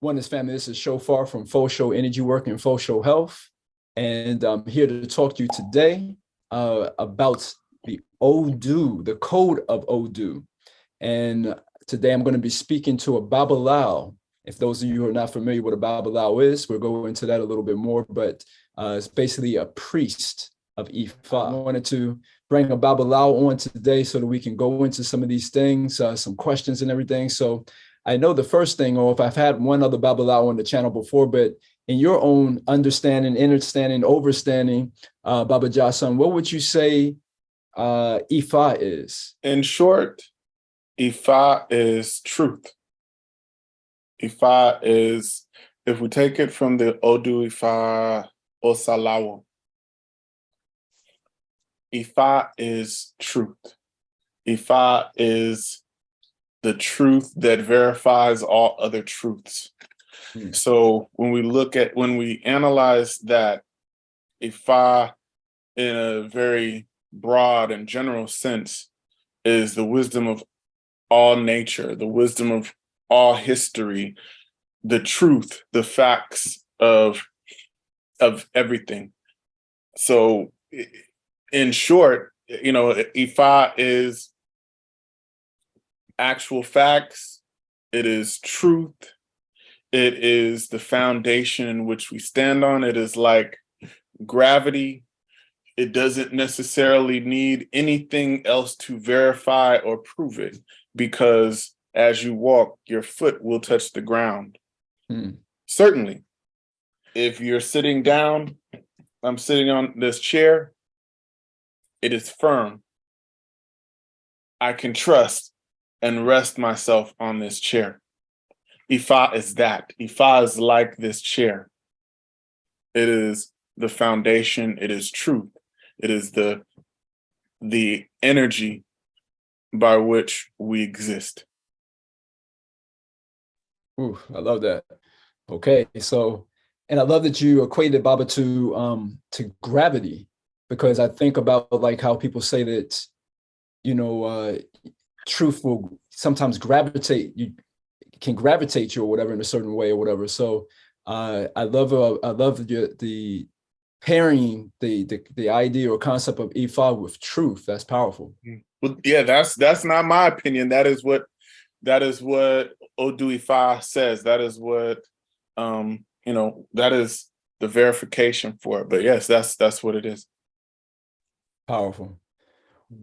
Oneness family, this is Shophar from Full Show Energy Work and Full Show Health. And I'm here to talk to you today about the ODU, the code of ODU. And today I'm going to be speaking to a Babalawo. If those of you who are not familiar with what a Babalawo is, we'll go into that a little bit more, but it's basically a priest of IFA. I wanted to bring a Babalawo on today so that we can go into some of these things, some questions and everything. So I know the first thing, or if I've had one other Babalawo on the channel before, but in your own understanding, overstanding, BaBa Jahsun, what would you say IFA is? In short, IFA is truth. IFA is, if we take it from the ODU IFA Osalawo, IFA is truth. IFA is the truth that verifies all other truths. So when we analyze that, IFA in a very broad and general sense is the wisdom of all nature, the wisdom of all history, the truth, the facts of everything. So in short, IFA is actual facts, it is truth, it is the foundation in which we stand on. It is like gravity. It doesn't necessarily need anything else to verify or prove it, because as you walk, your foot will touch the ground. Certainly, if you're sitting down, I'm sitting on this chair, it is firm. I can trust and rest myself on this chair. IFA is that. IFA is like this chair. It is the foundation. It is truth. It is the energy by which we exist. Ooh, I love that. Okay, so, and I love that you equated BaBa to gravity, because I think about like how people say that, truth will sometimes gravitate you or whatever in a certain way or whatever. So I love the pairing the idea or concept of IFA with truth. That's powerful. Well, yeah, that's not my opinion. That is what ODU IFA says. That is what that is the verification for it. But yes, that's what it is. Powerful.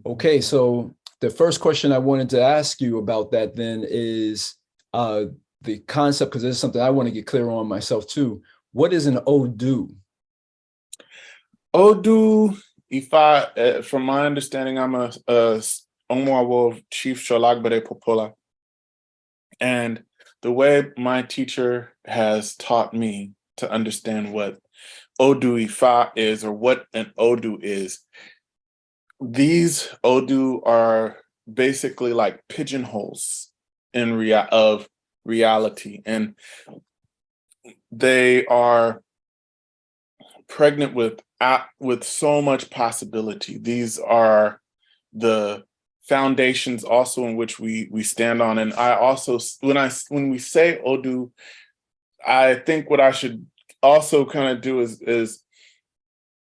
Okay, so the first question I wanted to ask you about that then is the concept, because this is something I want to get clear on myself too. What is an ODU? ODU IFA, from my understanding, I'm a Omoawo Chief Sholagbere Popola. And the way my teacher has taught me to understand what ODU IFA is, or what an ODU is, these ODU are basically like pigeonholes of reality, and they are pregnant with so much possibility. These are the foundations also in which we stand on. And I also, when we say ODU, I think what I should also kind of do is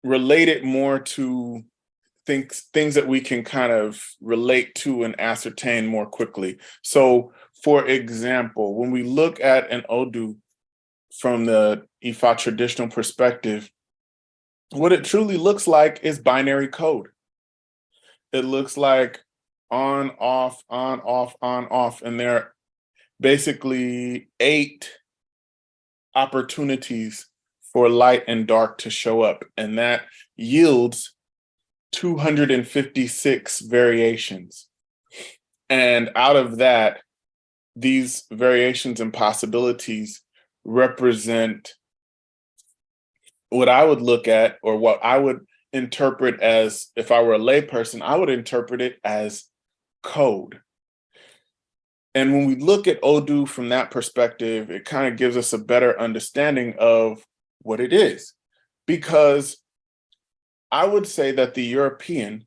relate it more to things that we can kind of relate to and ascertain more quickly. So for example, when we look at an ODU from the IFA traditional perspective, what it truly looks like is binary code. It looks like on, off, on, off, on, off. And there are basically 8 opportunities for light and dark to show up. And that yields 256 variations. And out of that, these variations and possibilities represent what I would look at, or what I would interpret as, if I were a layperson, I would interpret it as code. And when we look at ODU from that perspective, it kind of gives us a better understanding of what it is. Because I would say that the European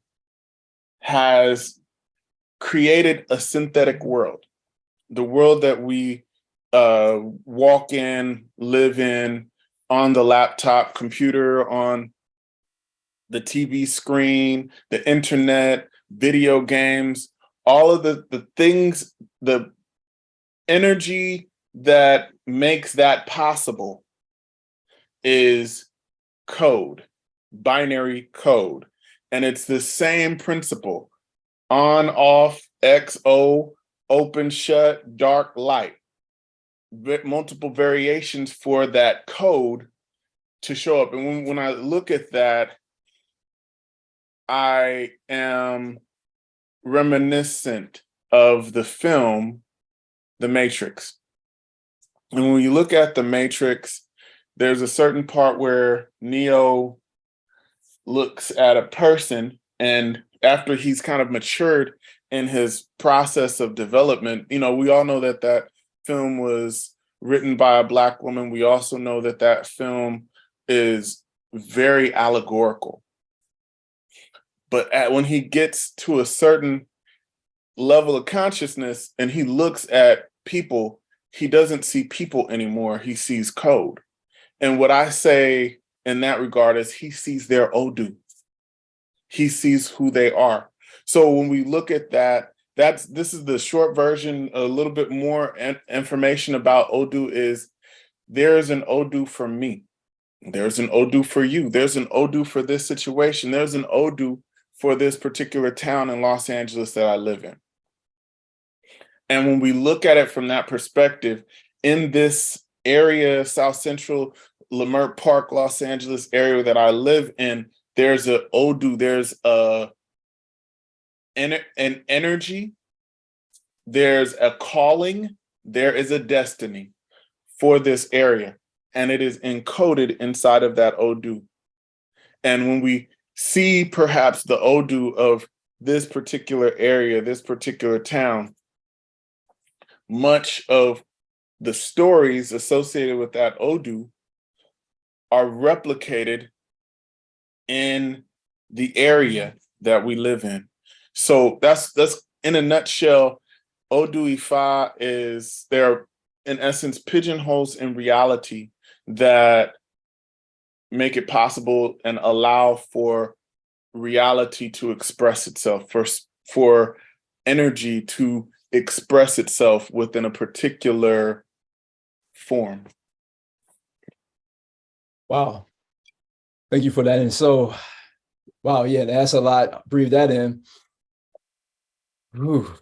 has created a synthetic world, the world that we walk in, live in, on the laptop, computer, on the TV screen, the internet, video games, all of the things, the energy that makes that possible is code, binary code. And it's the same principle: on, off, XO, open, shut, dark, light. Multiple variations for that code to show up. And when I look at that, I am reminiscent of the film The Matrix. And when you look at The Matrix, there's a certain part where Neo looks at a person, and after he's kind of matured in his process of development, we all know that that film was written by a Black woman. We also know that that film is very allegorical. But when he gets to a certain level of consciousness and he looks at people, he doesn't see people anymore. He sees code. And what I say in that regard is he sees their ODU. He sees who they are. So when we look at that, this is the short version. A little bit more information about ODU is there's an ODU for me. There's an ODU for you. There's an ODU for this situation. There's an ODU for this particular town in Los Angeles that I live in. And when we look at it from that perspective, in this area, South Central, Leimert Park, Los Angeles area that I live in, there's an ODU, there's an energy, there's a calling, there is a destiny for this area. And it is encoded inside of that ODU. And when we see perhaps the ODU of this particular area, this particular town, much of the stories associated with that ODU are replicated in the area that we live in. So that's in a nutshell. ODU IFA is, they're in essence pigeonholes in reality that make it possible and allow for reality to express itself, for energy to express itself within a particular form. Wow. Thank you for that. And so, wow, yeah, that's a lot. Breathe that in. Whew.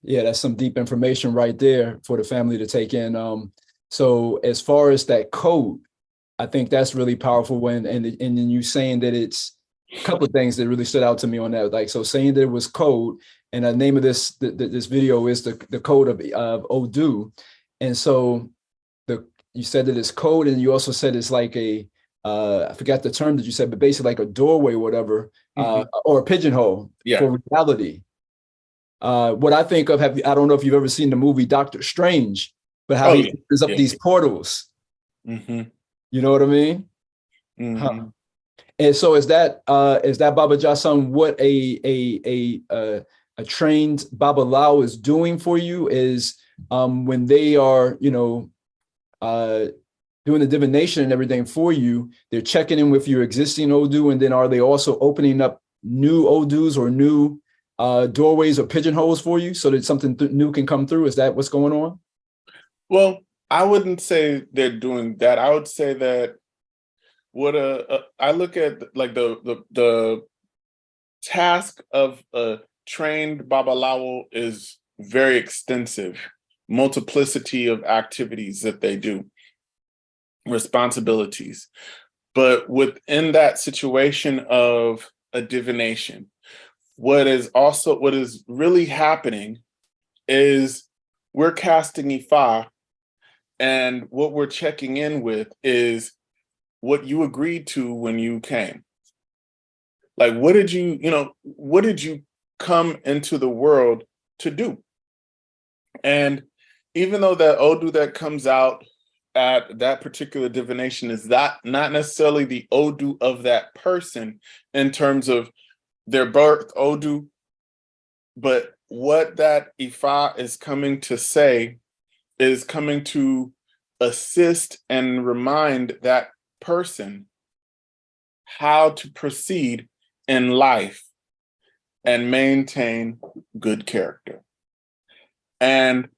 Yeah, that's some deep information right there for the family to take in. So as far as that code, I think that's really powerful. And then you saying that it's a couple of things that really stood out to me on that. Like, so saying that it was code, and the name of this video is the code of ODU. And so you said that it's code, and you also said it's like I forgot the term that you said, but basically like a doorway or whatever, or a pigeonhole for reality. What I think of, I don't know if you've ever seen the movie Doctor Strange, but how he opens up these portals. You know what I mean? Huh. And so is that BaBa Jahsun what a trained Babalawo is doing for you is when they are, doing the divination and everything for you, they're checking in with your existing ODU, and then are they also opening up new ODUs or new doorways or pigeonholes for you so that something new can come through? Is that what's going on? Well, I wouldn't say they're doing that. I would say that what I look at like the task of a trained Babalawo is very extensive, multiplicity of activities that they do, responsibilities. But within that situation of a divination, what is really happening is we're casting Ifa, and what we're checking in with is what you agreed to when you came. Like, what did you come into the world to do? And even though that ODU that comes out at that particular divination is not necessarily the ODU of that person in terms of their birth ODU, but what that Ifa is coming to say is coming to assist and remind that person how to proceed in life and maintain good character. And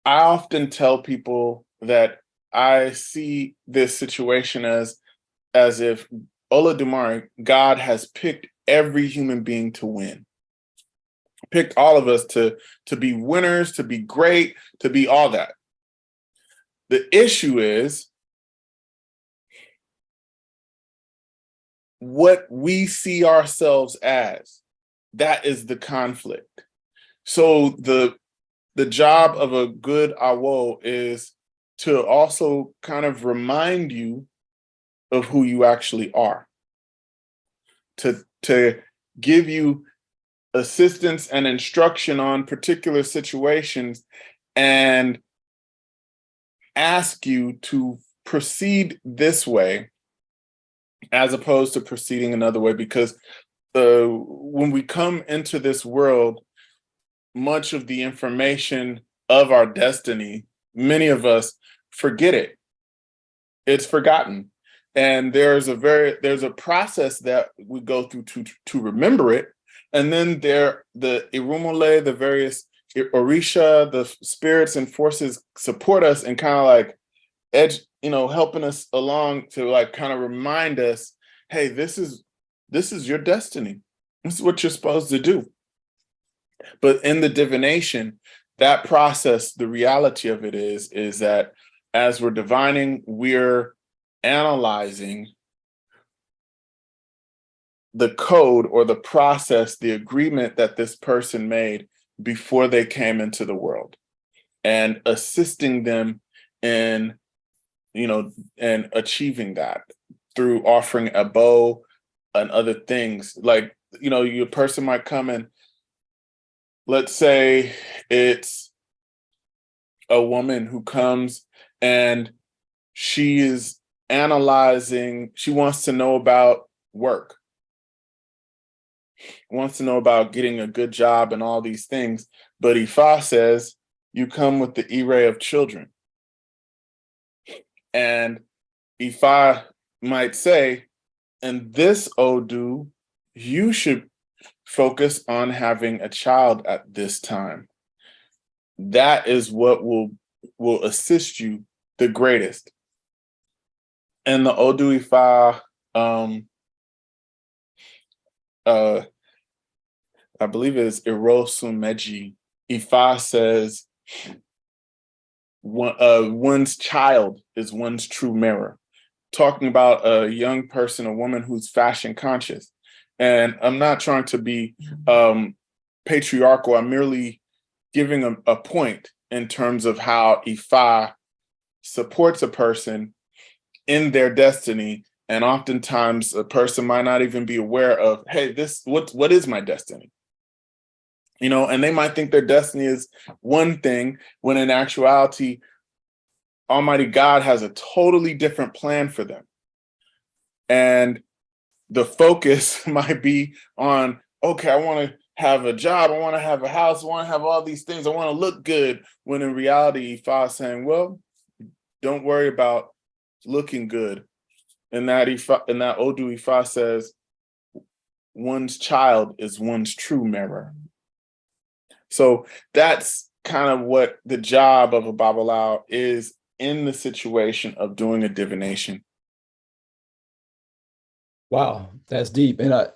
I often tell people that I see this situation as if Olodumare, God has picked every human being to win. Picked all of us to be winners, to be great, to be all that. The issue is what we see ourselves as. That is the conflict. So the job of a good awo is to also kind of remind you of who you actually are, to give you assistance and instruction on particular situations and ask you to proceed this way as opposed to proceeding another way. Because when we come into this world, much of the information of our destiny, many of us forget it. It's forgotten. And there's a process that we go through to remember it. And then the Irumole, the various Orisha, the spirits and forces support us and kind of like helping us along to like kind of remind us, hey, this is your destiny. This is what you're supposed to do. But in the divination, that process, the reality of it is that as we're divining, we're analyzing the code or the process, the agreement that this person made before they came into the world, and assisting them in, and achieving that through offering a bow and other things. Like, your person might come in, let's say it's a woman who comes and she is analyzing, she wants to know about work, wants to know about getting a good job and all these things. But Ifa says, you come with the E-ray of children. And Ifa might say, in this ODU, you should focus on having a child at this time. That is what will assist you the greatest. And the ODU Ifa, I believe it is Irosumeji, Ifa says, one's child is one's true mirror. Talking about a young person, a woman who's fashion conscious. And I'm not trying to be patriarchal. I'm merely giving a point in terms of how Ifa supports a person in their destiny. And oftentimes a person might not even be aware of, hey, what is my destiny? And they might think their destiny is one thing, when in actuality, Almighty God has a totally different plan for them. And the focus might be on, okay, I want to have a job, I want to have a house, I want to have all these things, I want to look good, when in reality, Ifa is saying, well, don't worry about looking good. And that Odu Ifa says, one's child is one's true mirror. So that's kind of what the job of a Babalawo is in the situation of doing a divination. Wow, that's deep. And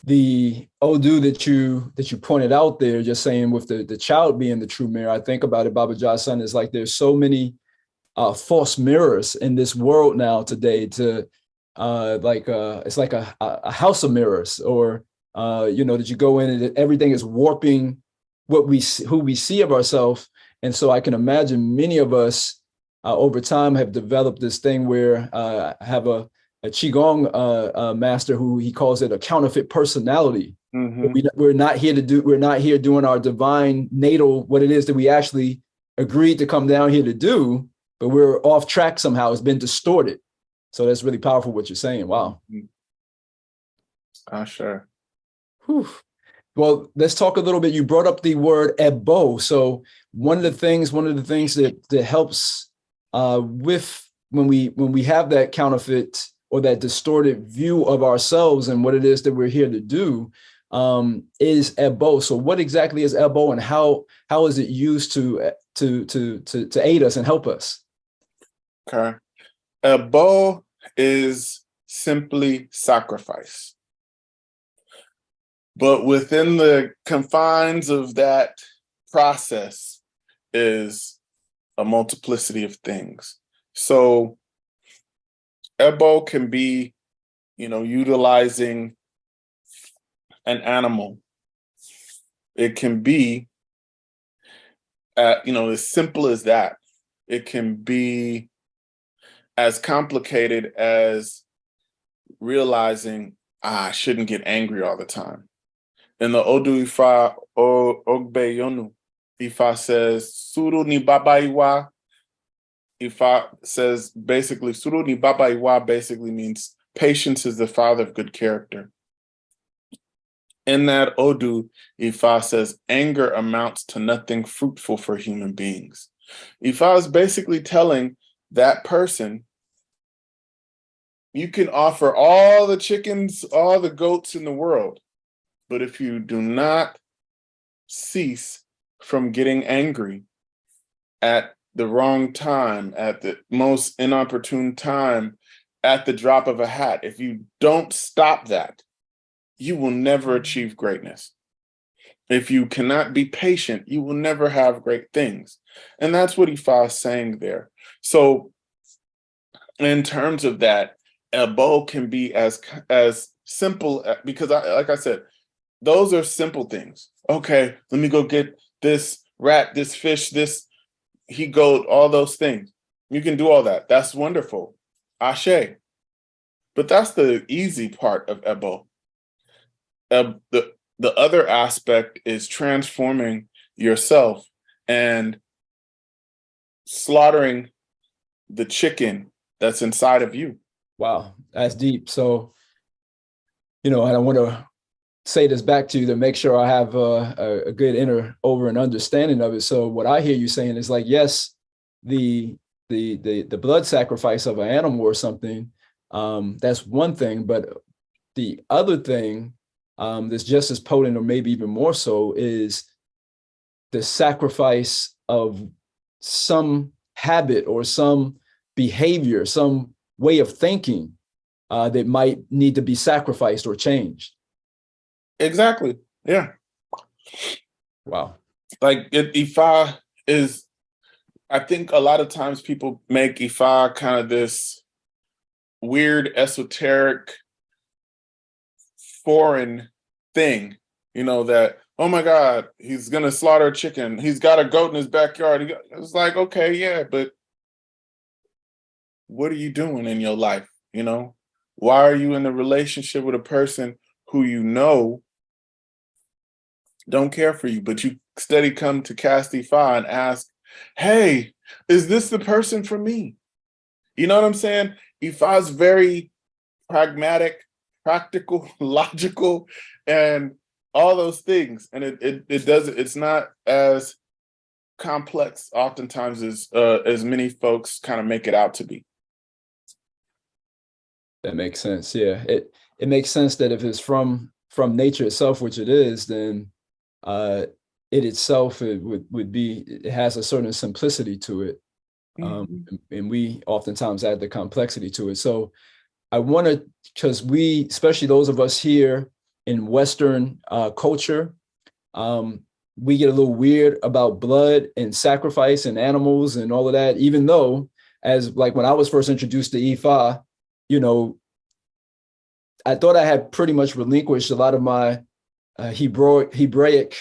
the Odu that you pointed out there, just saying with the child being the true mirror, I think about it, BaBa Jahsun, is like there's so many false mirrors in this world now today. It's like a house of mirrors, or that you go in and everything is warping who we see of ourselves. And so I can imagine many of us over time have developed this thing where I have a Qigong master who he calls it a counterfeit personality. Mm-hmm. We're not here doing our divine natal, what it is that we actually agreed to come down here to do, but we're off track somehow. It's been distorted. So that's really powerful what you're saying. Wow. Sure. Whew. Well, let's talk a little bit. You brought up the word ebo. So one of the things that helps with when we have that counterfeit or that distorted view of ourselves and what it is that we're here to do is ebo. So what exactly is ebo, and how is it used to aid us and help us? Okay. Ebo is simply sacrifice. But within the confines of that process is a multiplicity of things. So ebo can be, utilizing an animal. It can be, as simple as that. It can be as complicated as realizing I shouldn't get angry all the time. In the ODU IFA Ogbe Yonu, IFA says, Suru ni BaBa Iwa. IFA says basically, Suru ni BaBa Iwa basically means patience is the father of good character. In that ODU, IFA says anger amounts to nothing fruitful for human beings. IFA is basically telling that person, you can offer all the chickens, all the goats in the world, but if you do not cease from getting angry at the wrong time, at the most inopportune time, at the drop of a hat, if you don't stop that, you will never achieve greatness. If you cannot be patient, you will never have great things. And that's what Ifa is saying there. So in terms of that, ebo can be as simple, because like I said, those are simple things. Okay, let me go get this rat, this fish, this he-goat, all those things. You can do all that. That's wonderful. Ashe. But that's the easy part of ebo. The other aspect is transforming yourself and slaughtering the chicken that's inside of you. Wow, that's deep. So, and I want to say this back to you to make sure I have a good an understanding of it. So what I hear you saying is like, yes, the blood sacrifice of an animal or something, that's one thing, but the other thing that's just as potent or maybe even more so is the sacrifice of some habit or some behavior, some way of thinking that might need to be sacrificed or changed. Exactly. Yeah. Wow. Like Ifa is, I think a lot of times people make Ifa kind of this weird, esoteric, foreign thing, that, oh my God, he's going to slaughter a chicken. He's got a goat in his backyard. It's like, okay, yeah, but what are you doing in your life? Why are you in a relationship with a person who don't care for you, but you steady come to cast Ifa and ask, hey, is this the person for me? You know what I'm saying? Ifa is very pragmatic, practical, logical, and all those things. And it's not as complex oftentimes as many folks kind of make it out to be. That makes sense. Yeah, it makes sense that if it's from nature itself, which it is, then it itself it has a certain simplicity to it, and we oftentimes add the complexity to it. So I want to, because we, especially those of us here in Western culture, we get a little weird about blood and sacrifice and animals and all of that, even though, as like when I was first introduced to Ifa, I thought I had pretty much relinquished a lot of my Hebraic,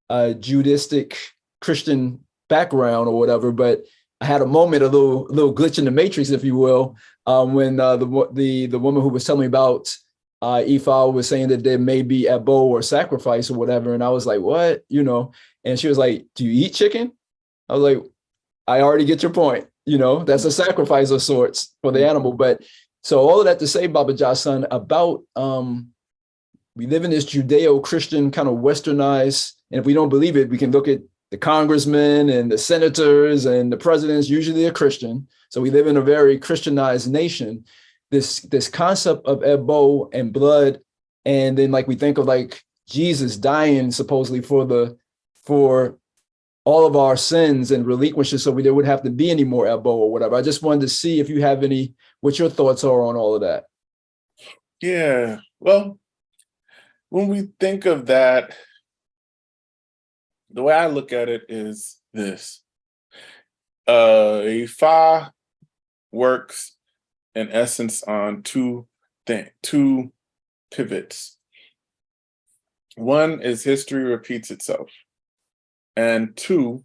Judaistic, Christian background or whatever, but I had a moment, a little glitch in the matrix, if you will, when the woman who was telling me about Ifa was saying that there may be ebo or sacrifice or whatever, and I was like, what, and she was like, do you eat chicken? I was like, I already get your point, that's a sacrifice of sorts for the animal. But so all of that to say, BaBa Jahsun, about we live in this Judeo-Christian kind of westernized, and if we don't believe it, we can look at the congressmen and the senators and the presidents, usually are Christian. So we live in a very Christianized nation. This concept of ebo and blood, and then like we think of like Jesus dying supposedly for all of our sins and relinquishes, so there would have to be any more ebo or whatever. I just wanted to see if you have what your thoughts are on all of that. Yeah, well, when we think of that, the way I look at it is this. IFA works in essence on two pivots. One is history repeats itself. And two,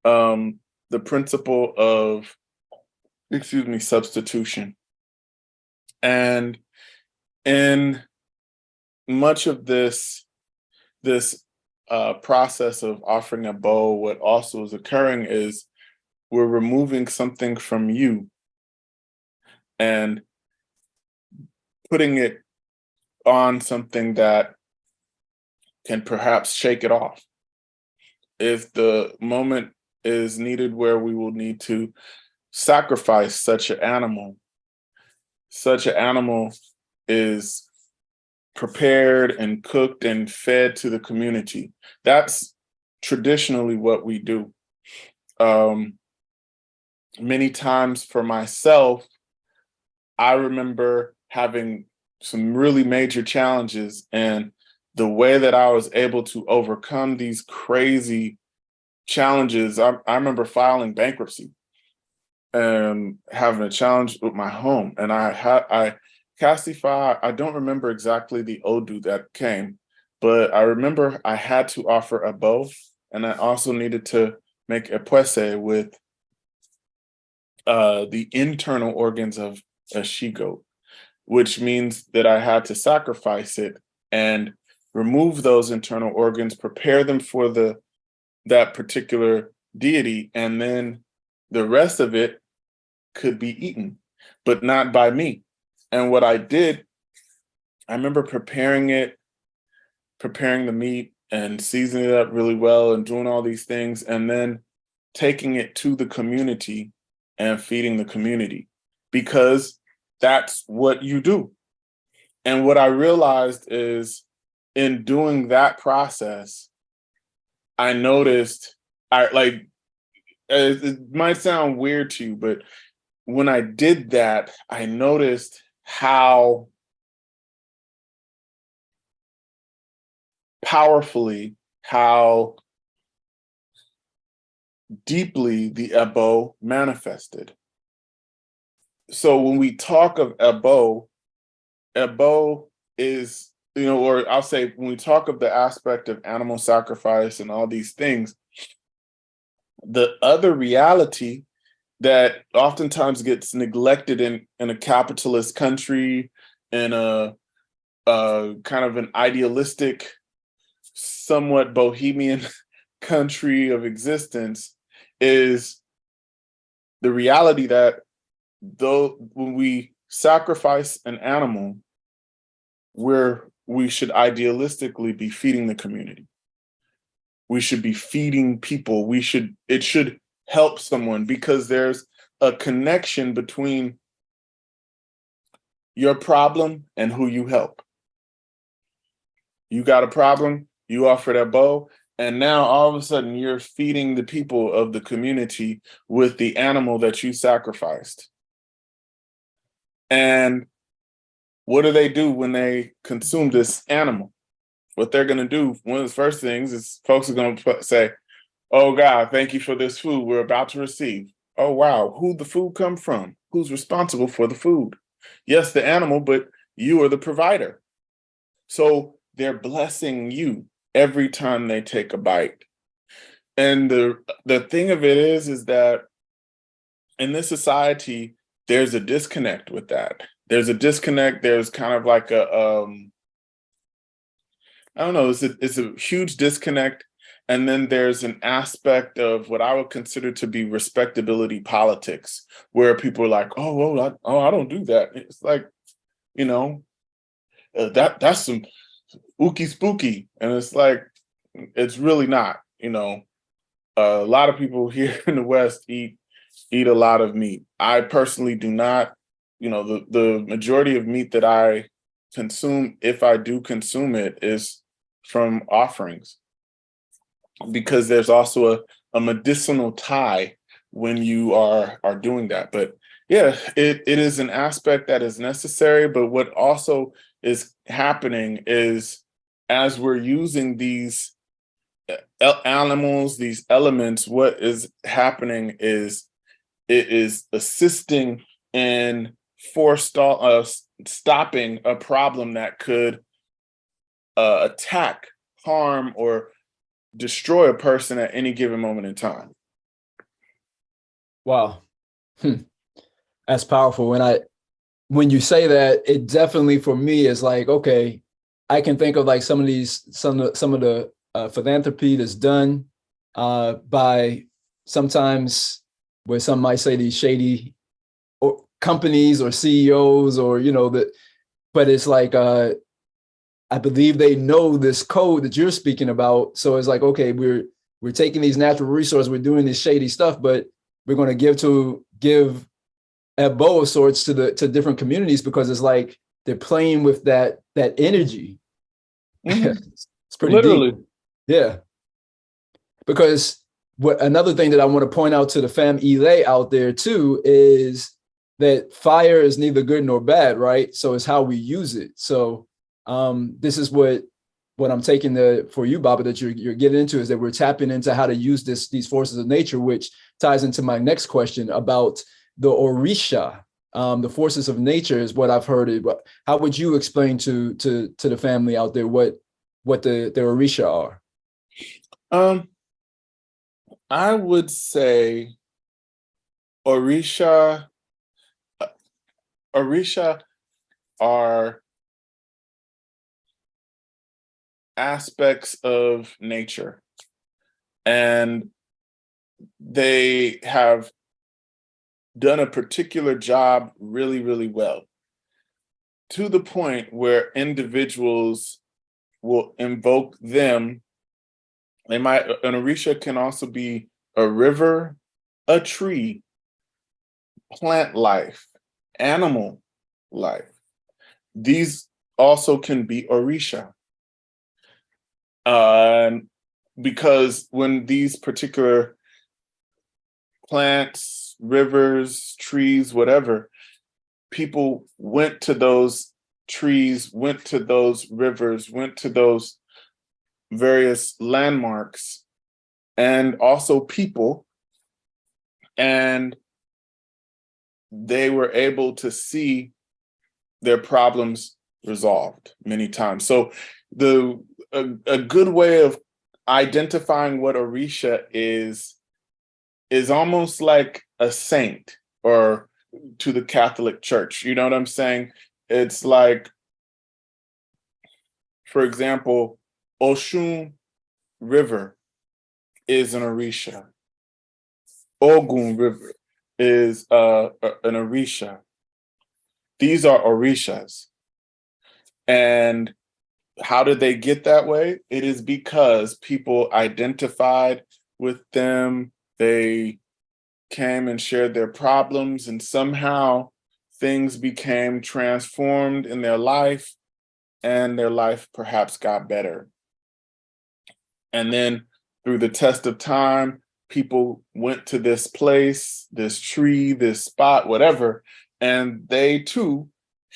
the principle of, substitution. And in much of this process of offering a bow, what also is occurring is we're removing something from you and putting it on something that can perhaps shake it off. If the moment is needed where we will need to sacrifice such an animal is prepared and cooked and fed to the community. That's traditionally what we do. Many times for myself, I remember having some really major challenges, and the way that I was able to overcome these crazy challenges, I remember filing bankruptcy and having a challenge with my home. And I Castify, I don't remember exactly the ODU that came, but I remember I had to offer a bow, and I also needed to make a puese with the internal organs of a she-goat, which means that I had to sacrifice it and remove those internal organs, prepare them for that particular deity, and then the rest of it could be eaten, but not by me. And what I did, I remember preparing the meat and seasoning it up really well and doing all these things, and then taking it to the community and feeding the community, because that's what you do. And what I realized is, in doing that process, I noticed, it might sound weird to you, but when I did that, I noticed how powerfully, how deeply the ebo manifested. So when we talk of ebo is, or I'll say when we talk of the aspect of animal sacrifice and all these things, the other reality that oftentimes gets neglected in a capitalist country, in a kind of an idealistic, somewhat bohemian country of existence, is the reality that though when we sacrifice an animal, we should idealistically be feeding the community. We should be feeding people. It should help someone, because there's a connection between your problem and who you help. You got a problem, you offer that bow, and now all of a sudden you're feeding the people of the community with the animal that you sacrificed. And what do they do when they consume this animal? What they're going to do, one of the first things is folks are going to say, "Oh God, thank you for this food we're about to receive." Oh wow, who'd the food come from? Who's responsible for the food? Yes, the animal, but you are the provider. So they're blessing you every time they take a bite. And the thing of it is that in this society, there's a disconnect with that. There's a disconnect. There's kind of like I don't know, it's a huge disconnect. And then there's an aspect of what I would consider to be respectability politics, where people are like, I don't do that. It's like, that's some ooky spooky. And it's like, it's really not, you know. A lot of people here in the West eat a lot of meat. I personally do not. You know, the majority of meat that I consume, if I do consume it, is from offerings, because there's also a medicinal tie when you are doing that. But yeah, it is an aspect that is necessary. But what also is happening is, as we're using these animals, these elements, what is happening is it is assisting in stopping a problem that could attack, harm, or destroy a person at any given moment in time. Wow. That's powerful. When you say that, it definitely for me is like, okay, I can think of like some of the philanthropy that's done by sometimes where some might say these shady companies or CEOs, or but it's like I believe they know this code that you're speaking about. So it's like, okay, we're taking these natural resources, we're doing this shady stuff, but we're going to give a bow of sorts to different communities, because it's like they're playing with that energy. Mm-hmm. It's pretty Literally deep. Yeah. Because another thing that I want to point out to the fam Ile out there too is that fire is neither good nor bad, right? So it's how we use it. So this is what I'm taking for you, BaBa, that you're getting into, is that we're tapping into how to use these forces of nature, which ties into my next question about the Orisha. The forces of nature is what I've heard. But how would you explain to the family out there what the Orisha are? I would say Orisha are aspects of nature, and they have done a particular job really, really well, to the point where individuals will invoke them. An Orisha can also be a river, a tree, plant life, animal life. These also can be Orisha. Because when these particular plants, rivers, trees, whatever, people went to those trees, went to those rivers, went to those various landmarks, and also people, and they were able to see their problems resolved many times. So a good way of identifying what Orisha is almost like a saint, or to the Catholic Church. You know what I'm saying? It's like, for example, Oshun River is an Orisha. Ogun River is an Orisha. These are Orishas. And how did they get that way? It is because people identified with them. They came and shared their problems, and somehow things became transformed in their life, and their life perhaps got better. And then through the test of time, people went to this place, this tree, this spot, whatever, and they too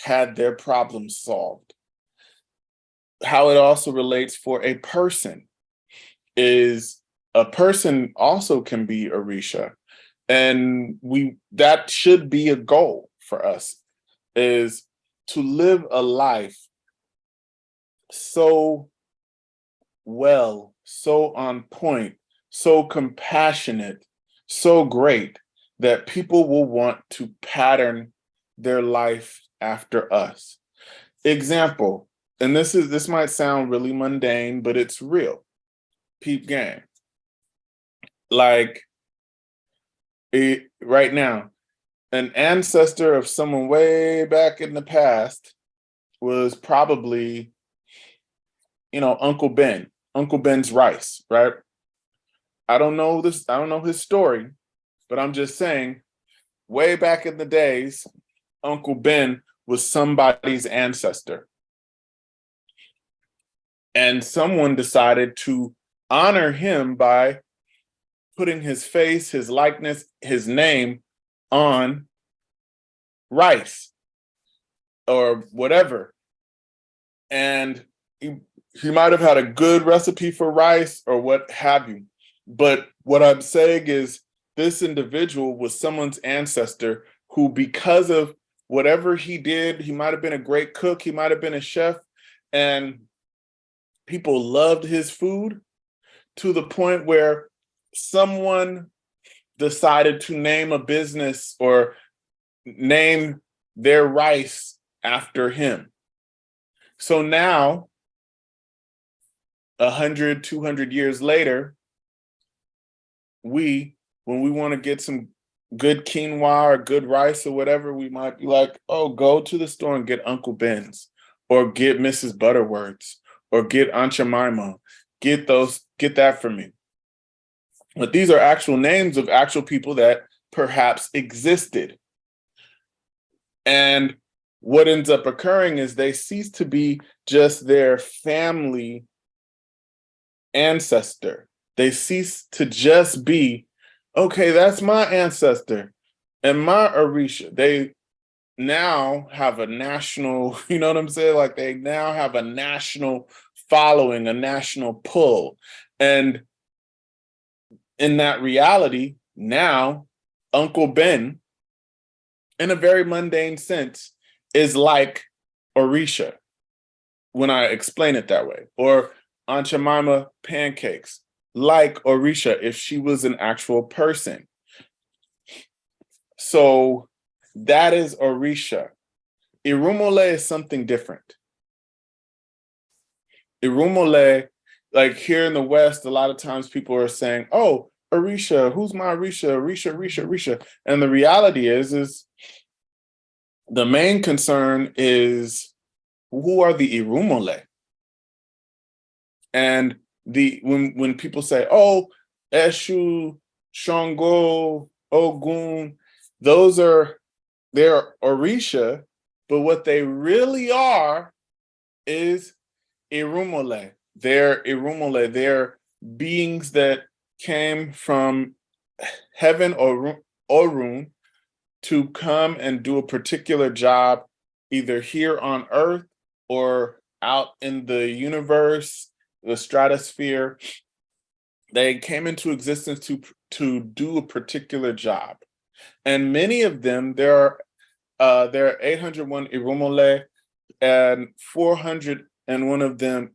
had their problems solved. How it also relates for a person is, a person also can be Orisha. And that should be a goal for us, is to live a life so well, so on point, so compassionate, so great, that people will want to pattern their life after us. Example, and this might sound really mundane, but it's real. Peep game. Like, right now, an ancestor of someone way back in the past was probably, Uncle Ben's rice, right? I don't know his story, but I'm just saying, way back in the days, Uncle Ben was somebody's ancestor. And someone decided to honor him by putting his face, his likeness, his name on rice or whatever. And he might have had a good recipe for rice or what have you. But what I'm saying is this individual was someone's ancestor who, because of whatever he did, he might have been a great cook, he might have been a chef, and people loved his food to the point where someone decided to name a business or name their rice after him. So now, 100, 200 years later, when we want to get some good quinoa or good rice or whatever, we might be like, oh, go to the store and get Uncle Ben's or get Mrs. Butterworth's or get Aunt Jemima. Get that for me. But these are actual names of actual people that perhaps existed. And what ends up occurring is they cease to be just their family ancestor. They cease to just be, okay, that's my ancestor and my Orisha. They now have a national, you know what I'm saying? Like they now have a national following, a national pull. And in that reality, now Uncle Ben, in a very mundane sense, is like Orisha when I explain it that way, or Aunt Jemima pancakes, like Orisha if she was an actual person. So that is Orisha. Irumole is something different. Irumole, like here in the West, a lot of times people are saying, oh, Orisha, who's my Orisha? Orisha. And the reality is the main concern is who are the Irumole? And when people say, oh, Eshu, Shango, Ogun, they're Orisha, but what they really are is Irumole. They're Irumole. They're beings that came from heaven or Orun to come and do a particular job, either here on Earth or out in the universe, the stratosphere. They came into existence to do a particular job. And many of them, there are 801 Irumole, and 401 of them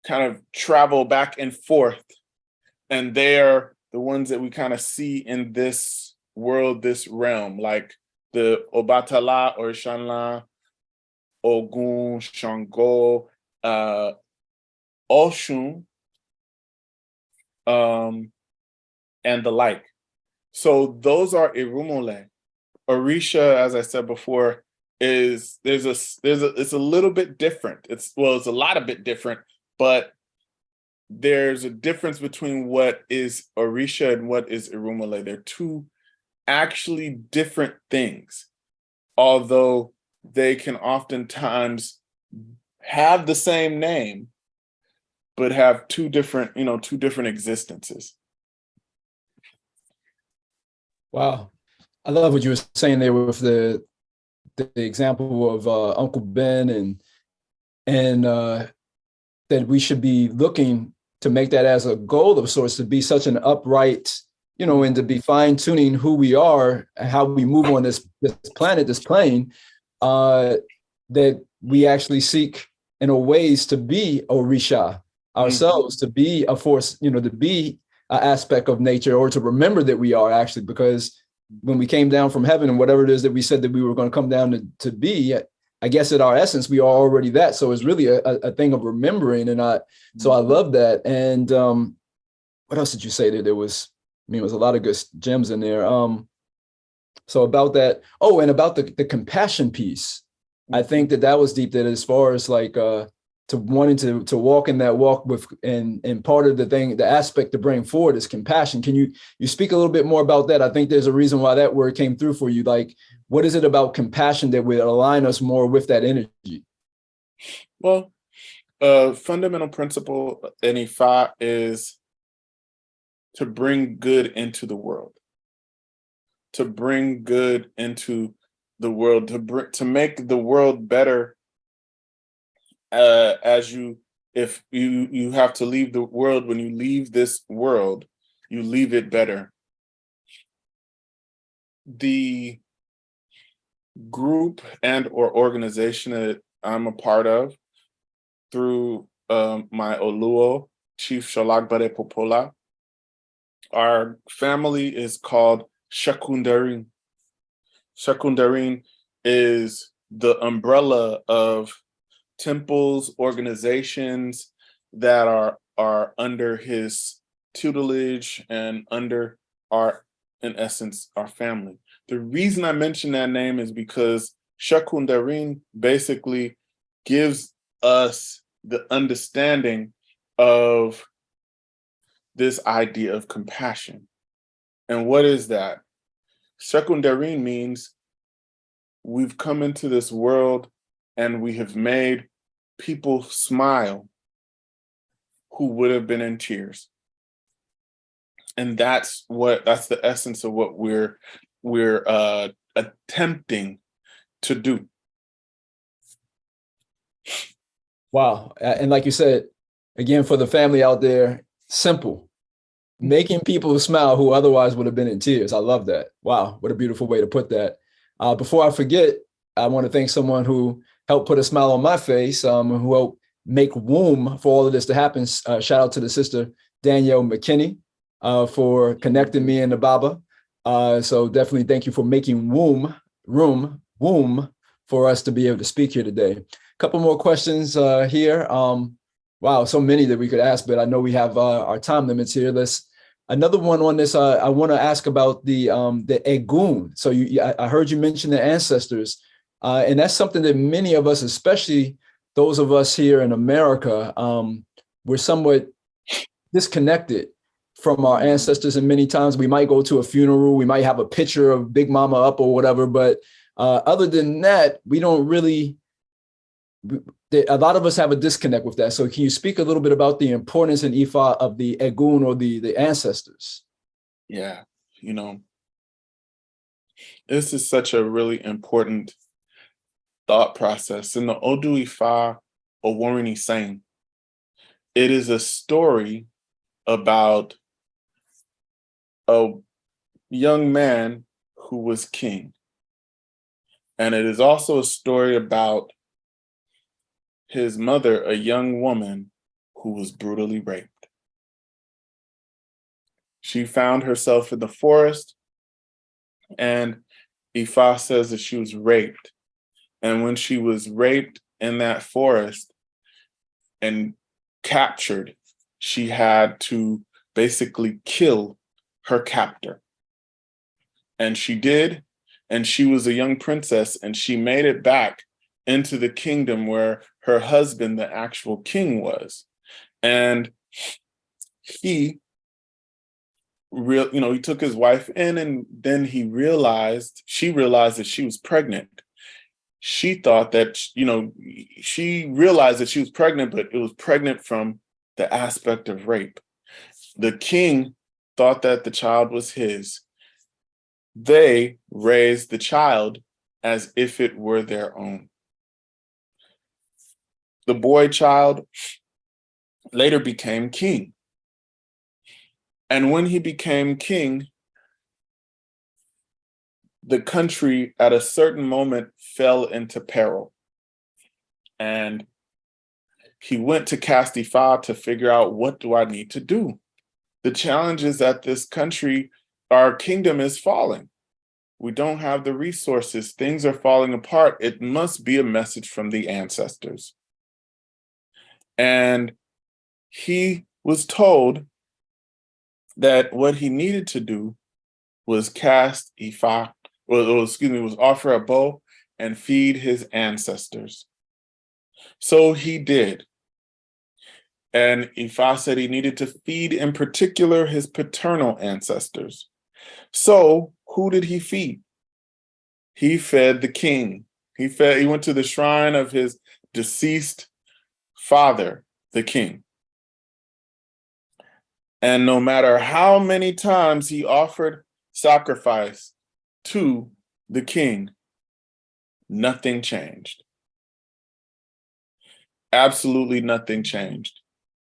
kind of travel back and forth. And they are the ones that we kind of see in this world, this realm, like the Obatala or Shanla, Ogun, Shango, Oshun, and the like. So those are Irumole. Orisha, as I said before, it's a little bit different. It's a lot of bit different, but there's a difference between what is Orisha and what is Irumole. They're two actually different things, although they can oftentimes have the same name, but have two different existences. Wow. I love what you were saying there with the example of Uncle Ben and that we should be looking to make that as a goal of sorts, to be such an upright, and to be fine tuning who we are and how we move on this planet, this plane, that we actually seek ways to be Orisha ourselves, to be a force, to be an aspect of nature, or to remember that we are actually, because when we came down from heaven and whatever it is that we said that we were going to come down to be, I guess at our essence, we are already that. So it's really a thing of remembering. And so I love that. And what else did you say there? It was a lot of good gems in there. So about that. Oh, and about the compassion piece. I think that was deep, that as far as like to wanting to walk in that walk with, and part of the thing, the aspect to bring forward is compassion. Can you speak a little bit more about that? I think there's a reason why that word came through for you. Like, what is it about compassion that would align us more with that energy? Well, a fundamental principle in IFA is to bring good into the world, to bring good into the world, to make the world better. If you have to leave the world, when you leave this world, you leave it better. The group and or organization that I'm a part of through my Oluo, Chief Sholagbare Popola, our family is called Shakundarin. Shakundarin is the umbrella of temples, organizations that are under his tutelage and under in essence, our family. The reason I mention that name is because Shakundarin basically gives us the understanding of this idea of compassion. And what is that? Shakundarin means we've come into this world and we have made people smile who would have been in tears. And that's the essence of what we're attempting to do. Wow. And like you said, again, for the family out there, simple. Making people smile who otherwise would have been in tears. I love that. Wow, what a beautiful way to put that. Before I forget, I want to thank someone who helped put a smile on my face, who helped make womb for all of this to happen. Shout out to the sister, Danielle McKinney, for connecting me and the BaBa. So definitely thank you for making womb for us to be able to speak here today. A couple more questions here. Wow, so many that we could ask, but I know we have our time limits here. Another one on this. I want to ask about the Egun. So I heard you mention the ancestors, and that's something that many of us, especially those of us here in America, we're somewhat disconnected from our ancestors. And many times we might go to a funeral, we might have a picture of Big Mama up or whatever, but other than that, we don't really. A lot of us have a disconnect with that. So can you speak a little bit about the importance in IFA of the Egun, or the ancestors? Yeah, this is such a really important thought process. In the ODU IFA Owarini saying, it is a story about a young man who was king. And it is also a story about his mother, a young woman who was brutally raped. She found herself in the forest, and Ifa says that she was raped. And when she was raped in that forest and captured, she had to basically kill her captor. And she did, and she was a young princess, and she made it back into the kingdom where her husband, the actual king, was. And he took his wife in, and then she realized that she was pregnant. She thought that, she realized that she was pregnant, but it was pregnant from the aspect of rape. The king thought that the child was his. They raised the child as if it were their own. The boy child later became king. And when he became king, the country at a certain moment fell into peril. And he went to cast Ifa to figure out, what do I need to do? The challenge is that this country, our kingdom, is falling. We don't have the resources. Things are falling apart. It must be a message from the ancestors. And he was told that what he needed to do was cast Ifa, was offer a bow and feed his ancestors. So he did. And Ifa said he needed to feed in particular his paternal ancestors. So who did he feed? He fed the king. He went to the shrine of his deceased father, the king. And no matter how many times he offered sacrifice to the king, nothing changed. Absolutely nothing changed.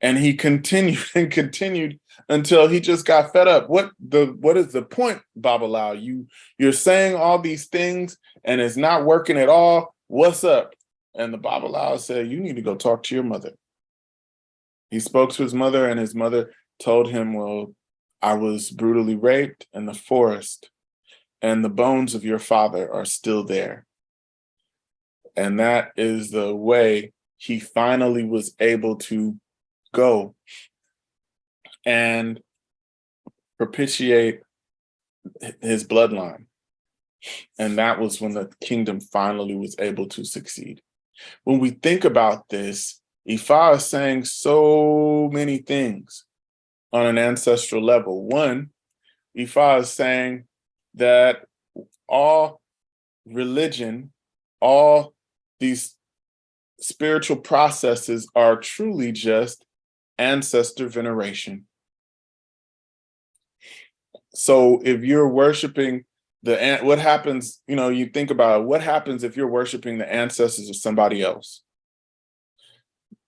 And he continued and continued until he just got fed up. What is the point, BaBa? You're saying all these things and it's not working at all. What's up? And the BaBa said, you need to go talk to your mother. He spoke to his mother, and his mother told him, well, I was brutally raped in the forest, and the bones of your father are still there. And that is the way he finally was able to go and propitiate his bloodline. And that was when the kingdom finally was able to succeed. When we think about this, Ifa is saying so many things on an ancestral level. One, Ifa is saying that all religion, all these spiritual processes are truly just ancestor veneration. So if you're worshiping what happens, you think about it, what happens if you're worshiping the ancestors of somebody else?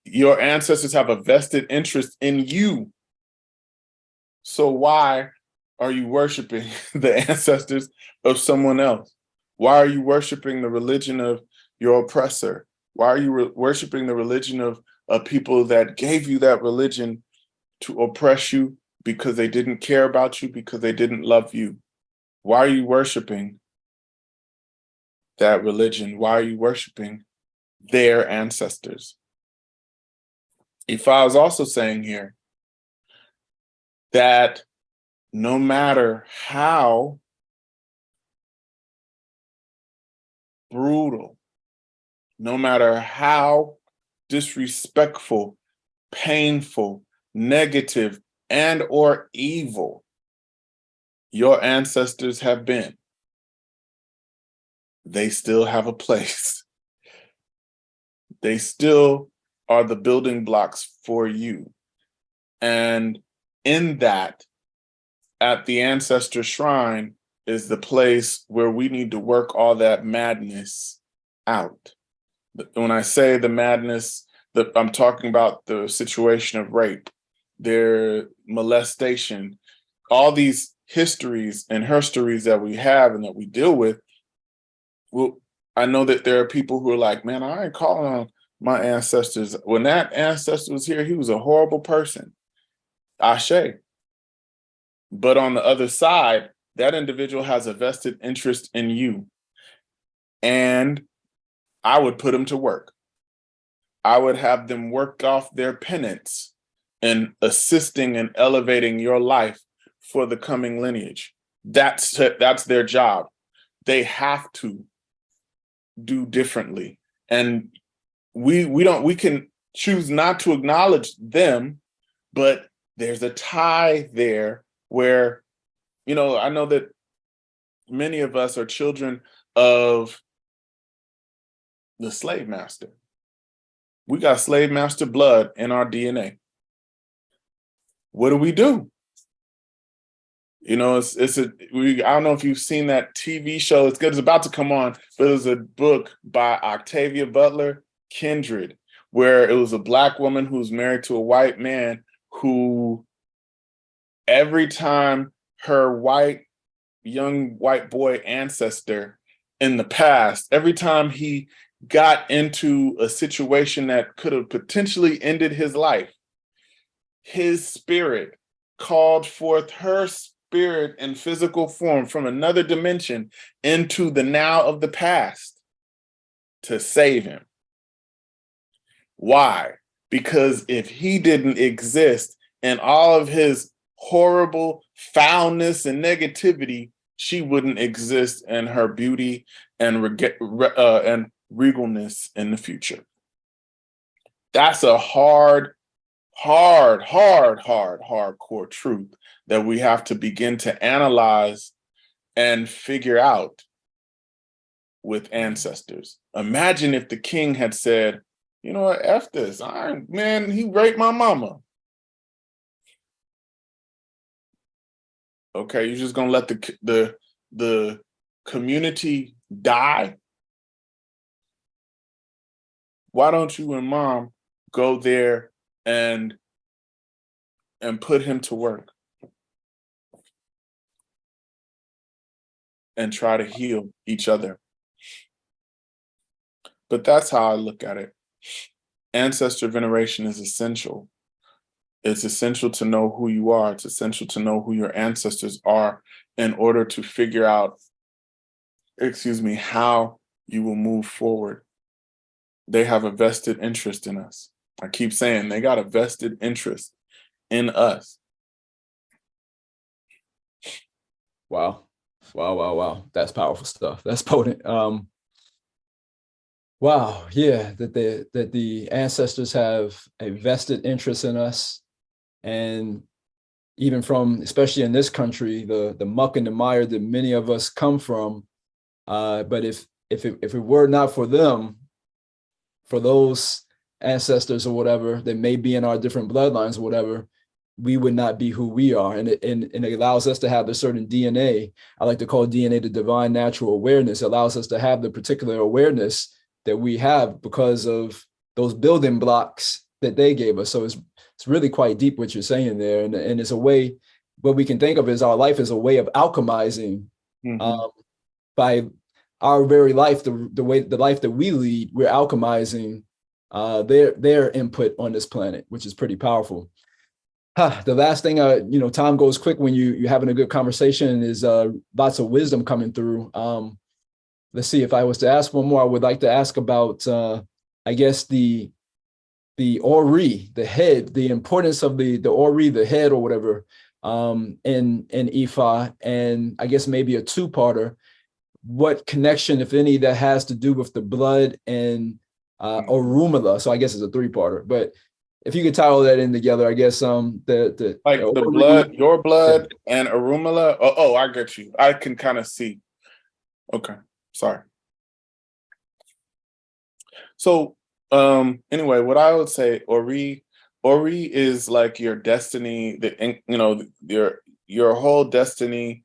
Your ancestors have a vested interest in you. So why are you worshiping the ancestors of someone else? Why are you worshiping the religion of your oppressor? Why are you worshiping the religion of people that gave you that religion to oppress you because they didn't care about you, because they didn't love you? Why are you worshiping that religion? Why are you worshiping their ancestors? Ifa is also saying here that no matter how brutal, no matter how disrespectful, painful, negative, and or evil your ancestors have been, they still have a place. They still are the building blocks for you. And in that, at the ancestor shrine is the place where we need to work all that madness out. When I say the madness, I'm talking about the situation of rape, their molestation, all these histories and herstories that we have and that we deal with. Well, I know that there are people who are like, man, I ain't calling on my ancestors. When that ancestor was here, he was a horrible person. Ashe. But on the other side, that individual has a vested interest in you. And I would put them to work. I would have them work off their penance and assisting and elevating your life for the coming lineage. That's their job. They have to do differently. And we can choose not to acknowledge them, but there's a tie there where, I know that many of us are children of the slave master. We got slave master blood in our DNA. What do we do? I don't know if you've seen that TV show. It's good. It's about to come on, but it was a book by Octavia Butler, Kindred, where it was a Black woman who was married to a white man who, every time her young white boy ancestor in the past, every time he got into a situation that could have potentially ended his life, his spirit called forth her spirit in physical form from another dimension into the now of the past to save him. Why? Because if he didn't exist and all of his horrible foulness and negativity, she wouldn't exist in her beauty and regalness in the future. That's a hardcore truth that we have to begin to analyze and figure out with ancestors. Imagine if the king had said, you know what, F this, man, he raped my mama. Okay, you're just gonna let the community die? Why don't you and mom go there and put him to work and try to heal each other? But that's how I look at it. Ancestor veneration is essential. It's essential to know who you are. It's essential to know who your ancestors are in order to figure out, how you will move forward. They have a vested interest in us. I keep saying they got a vested interest in us. Wow. That's powerful stuff. That's potent. Wow. Yeah. That the ancestors have a vested interest in us. And even from, especially in this country, the muck and the mire that many of us come from. But if it were not for them, for those ancestors or whatever that may be in our different bloodlines or whatever, we would not be who we are. And it allows us to have a certain DNA. I like to call DNA the divine natural awareness. It allows us to have the particular awareness that we have because of those building blocks that they gave us. So it's really quite deep what you're saying there. And it's a way, what we can think of as our life is a way of alchemizing by our very life, the life that we lead, we're alchemizing their input on this planet, which is pretty powerful. The last thing, time goes quick when you're having a good conversation, is lots of wisdom coming through. Let's see, if I was to ask one more, I would like to ask about, I guess, the Ori, the head, the importance of the Ori, the head or whatever, in IFA, and I guess maybe a two-parter. What connection, if any, that has to do with the blood and Orumila? So I guess it's a three-parter, but if you could tie all that in together, I guess the blood, your blood, and Orumila. Oh, I get you. I can kind of see. Okay, sorry. So anyway, what I would say, Ori is like your destiny, your whole destiny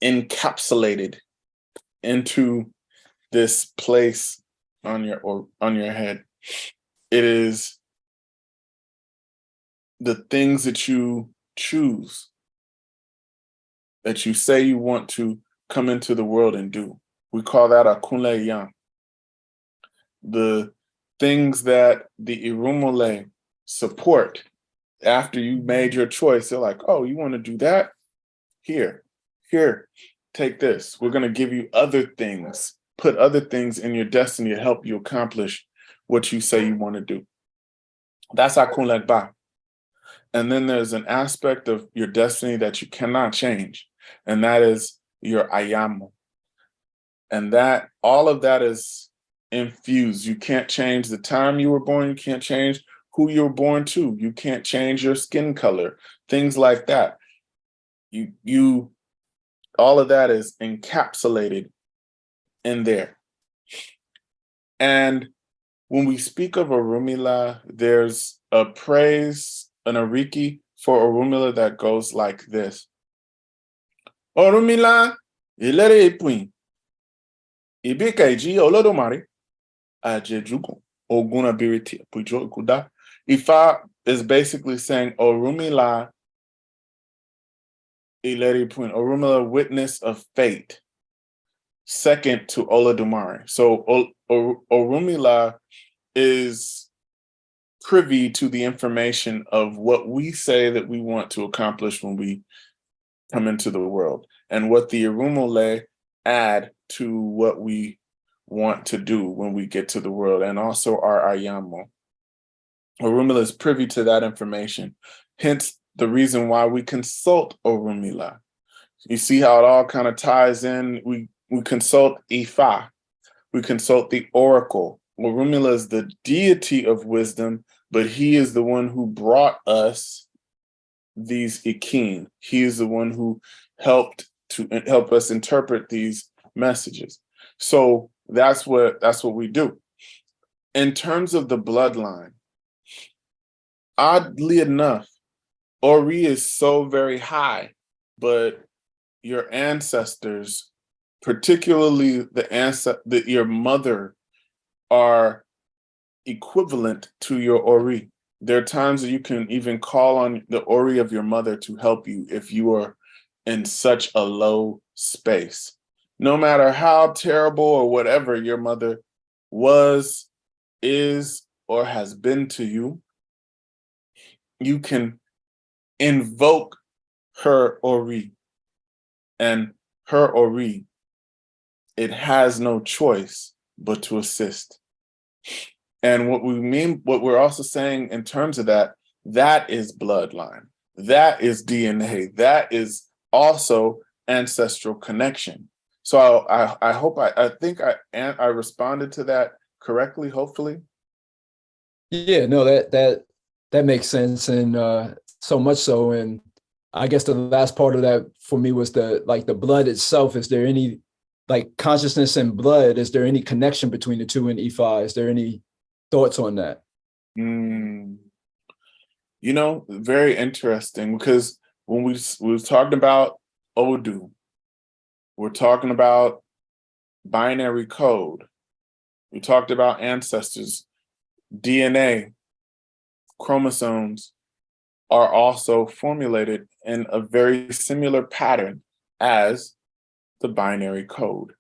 encapsulated into this place on your head. It is the things that you choose, that you say you want to come into the world and do. We call that a kunle yang. The things that the Irumole support after you made your choice, they're like, oh, you want to do that? Here, take this. We're going to give you other things, put other things in your destiny to help you accomplish what you say you want to do. That's Akunle Ba. And then there's an aspect of your destiny that you cannot change, and that is your Ayamo. And that all of that is infused. You can't change the time you were born. You can't change who you were born to. You can't change your skin color, things like that. You all of that is encapsulated in there. And when we speak of Orumila, there's a praise, an Ariki for Orumila that goes like this. Orumila, ilere ipun. Ibikaiji Olodumare. Ajejugo. Oguna biriti. Pujo kuda. Ifa is basically saying Orumila ilere ipun. Orumila, witness of fate. Second to Olodumare. So Orumila is privy to the information of what we say that we want to accomplish when we come into the world, and what the Irumole add to what we want to do when we get to the world, and also our Ayamo. Orumila is privy to that information. Hence the reason why we consult Orumila. You see how it all kind of ties in. We consult IFA. We consult the oracle. Orunmila is the deity of wisdom, but he is the one who brought us these ikin. He is the one who helped us interpret these messages. So that's what we do. In terms of the bloodline, oddly enough, Ori is so very high, but your ancestors, particularly your mother, are equivalent to your Ori. There are times that you can even call on the Ori of your mother to help you if you are in such a low space. No matter how terrible or whatever your mother was, is, or has been to you, you can invoke her Ori. And her Ori, it has no choice but to assist. And what we're also saying in terms of that is bloodline. That is DNA. That is also ancestral connection. So I hope I think I responded to that correctly, hopefully. Yeah, no, that makes sense. And so much so. And I guess the last part of that for me was the blood itself. Is there any consciousness and blood? Is there any connection between the two in Ifa? Is there any thoughts on that? Very interesting, because when we were talking about ODU, we're talking about binary code. We talked about ancestors, DNA, chromosomes are also formulated in a very similar pattern as the binary code.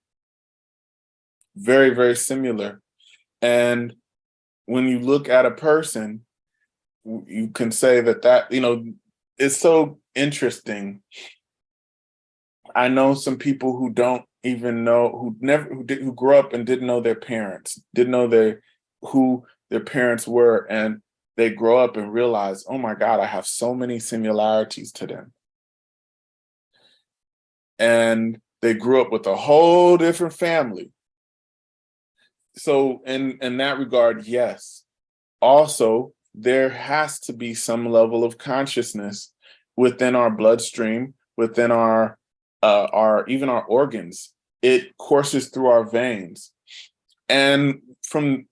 Very, very similar. And when you look at a person, you can say that it's so interesting. I know some people who don't even know, who grew up and didn't know their parents, didn't know who their parents were, and they grow up and realize, oh my God, I have so many similarities to them. And they grew up with a whole different family. So in that regard, yes. Also, there has to be some level of consciousness within our bloodstream, within our even our organs. It courses through our veins. And from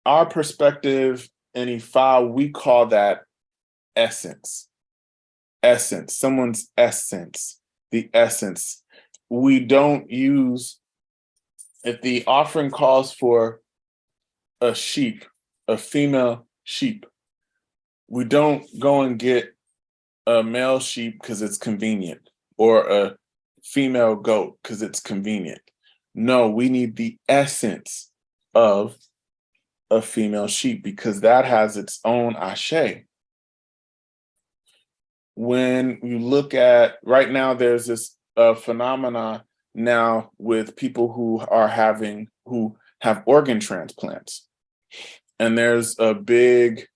our perspective in Ifa, we call that essence. Essence, someone's essence, the essence. We don't use, if the offering calls for a sheep, a female sheep, we don't go and get a male sheep because it's convenient, or a female goat because it's convenient. No, we need the essence of a female sheep because that has its own ashe. When you look at right now, there's this phenomena now with people who have organ transplants. And there's a big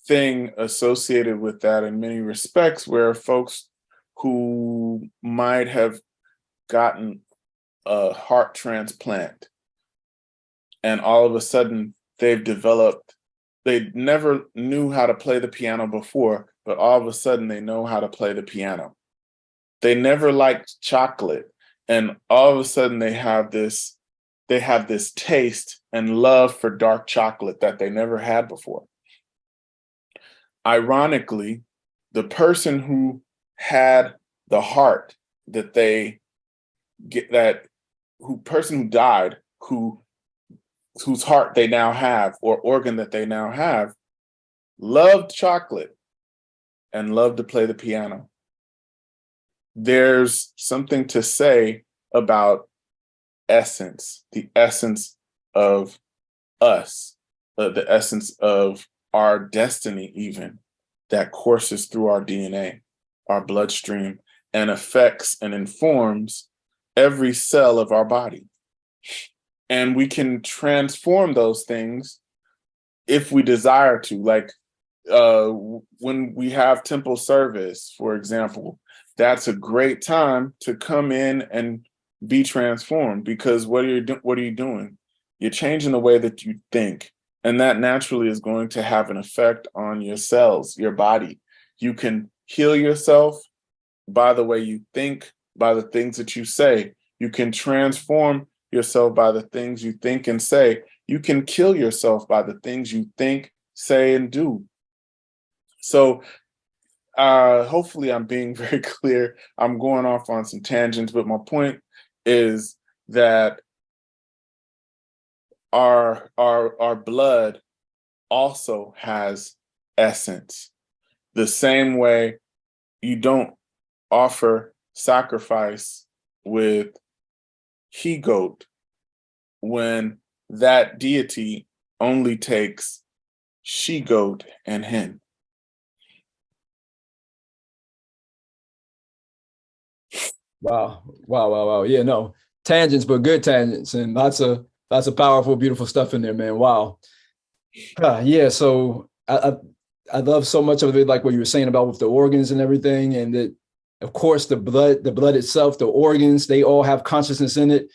thing associated with that in many respects, where folks who might have gotten a heart transplant and all of a sudden they never knew how to play the piano before, but all of a sudden they know how to play the piano. They never liked chocolate, and all of a sudden they have this taste and love for dark chocolate that they never had before. Ironically, the person who had the heart person who died, whose heart they now have, or organ that they now have, loved chocolate and loved to play the piano. There's something to say about essence, the essence of us, the essence of our destiny even, that courses through our DNA, our bloodstream, and affects and informs every cell of our body. And we can transform those things if we desire to. Like when we have temple service, for example, that's a great time to come in and be transformed, because what are you doing? You're changing the way that you think, and that naturally is going to have an effect on your cells, your body. You can heal yourself by the way you think, by the things that you say. You can transform yourself by the things you think and say. You can kill yourself by the things you think, say, and do. So hopefully I'm being very clear. I'm going off on some tangents, but my point is that our blood also has essence. The same way you don't offer sacrifice with he-goat when that deity only takes she-goat and hen. Wow. Wow. Wow. Wow. Yeah, no, tangents, but good tangents, and lots of powerful, beautiful stuff in there, man. Wow. Yeah. So I love so much of it, like what you were saying about with the organs and everything. And that, of course, the blood itself, the organs, they all have consciousness in it.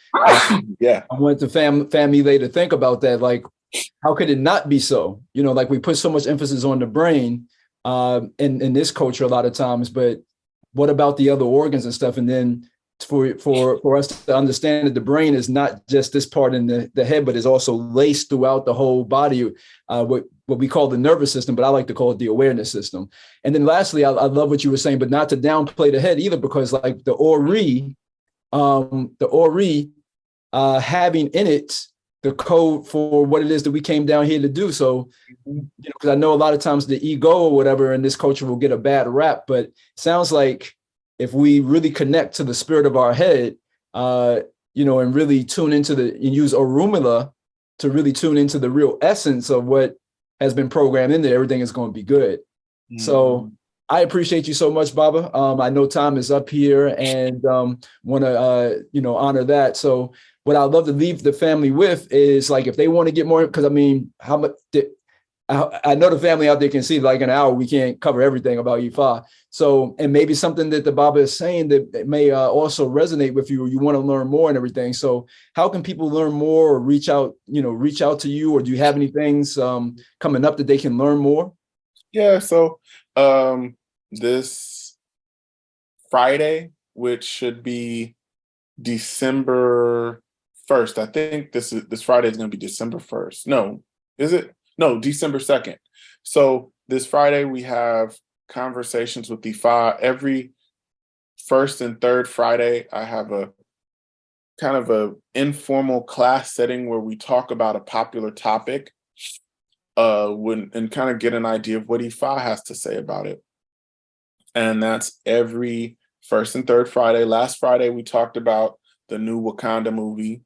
Yeah. I want the family later to think about that. Like, how could it not be so? You know, like we put so much emphasis on the brain in this culture a lot of times, but what about the other organs and stuff? And then for us to understand that the brain is not just this part in the head, but is also laced throughout the whole body, what we call the nervous system, but I like to call it the awareness system. And then lastly, I love what you were saying, but not to downplay the head either, because like the ori having in it the code for what it is that we came down here to do. So, you know, because I know a lot of times the ego or whatever in this culture will get a bad rap, but it sounds like if we really connect to the spirit of our head, you know, and really tune into and use Orumila to really tune into the real essence of what has been programmed in there, everything is going to be good. Mm-hmm. So I appreciate you so much, BaBa. I know time is up here, and want to, you know, honor that. So what I'd love to leave the family with is, like, if they want to get more, because I mean, how much I know the family out there can see, like, an hour, we can't cover everything about IFA. So, and maybe something that the BaBa is saying that may also resonate with you, or you want to learn more and everything. So how can people learn more or reach out to you, or do you have any things coming up that they can learn more? Yeah. So this Friday, which should be December 1st. I think this Friday is going to be December 1st. No, is it? No, December 2nd. So this Friday we have conversations with IFA. Every first and third Friday, I have a kind of a informal class setting where we talk about a popular topic and kind of get an idea of what IFA has to say about it. And that's every first and third Friday. Last Friday, we talked about the new Wakanda movie.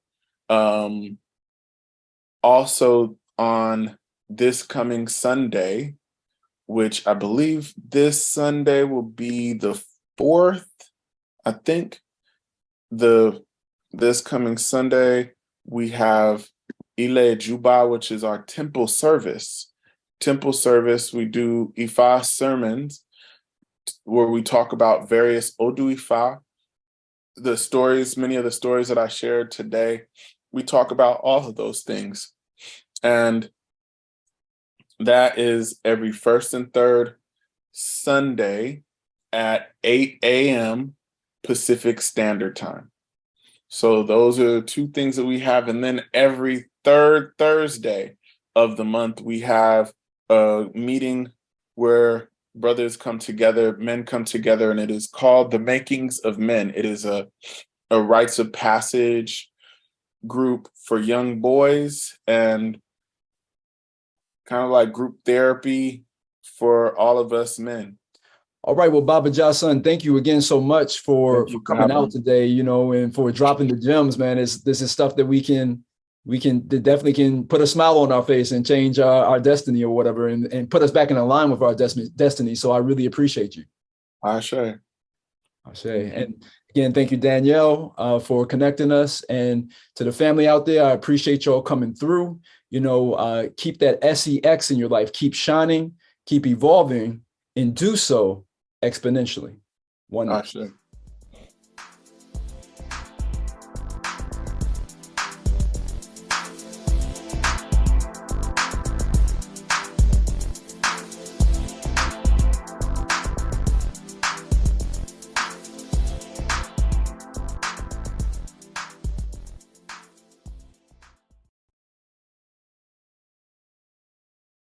Also on this coming Sunday, which I believe this Sunday will be the 4th, I think. This coming Sunday, we have Ile Juba, which is our temple service. Temple service, we do IFA sermons where we talk about various ODU IFA. The stories, many of the stories that I shared today, we talk about all of those things. And that is every first and third Sunday at 8 a.m. Pacific Standard Time. So those are 2 things that we have. And then every third Thursday of the month, we have a meeting where brothers come together, men come together, and it is called The Makings of Men. It is a rites of passage group for young boys, and kind of like group therapy for all of us men. All right. Well, BaBa Jahsun, thank you again so much for coming out today, you know, and for dropping the gems, man. This is stuff that we definitely can put a smile on our face and change our destiny or whatever, and put us back in line with our destiny. So I really appreciate you. Ashe. And again, thank you, Danielle, for connecting us, and to the family out there. I appreciate y'all coming through. You know, keep that S.E.X in your life. Keep shining, keep evolving, and do so exponentially. One. Ashe.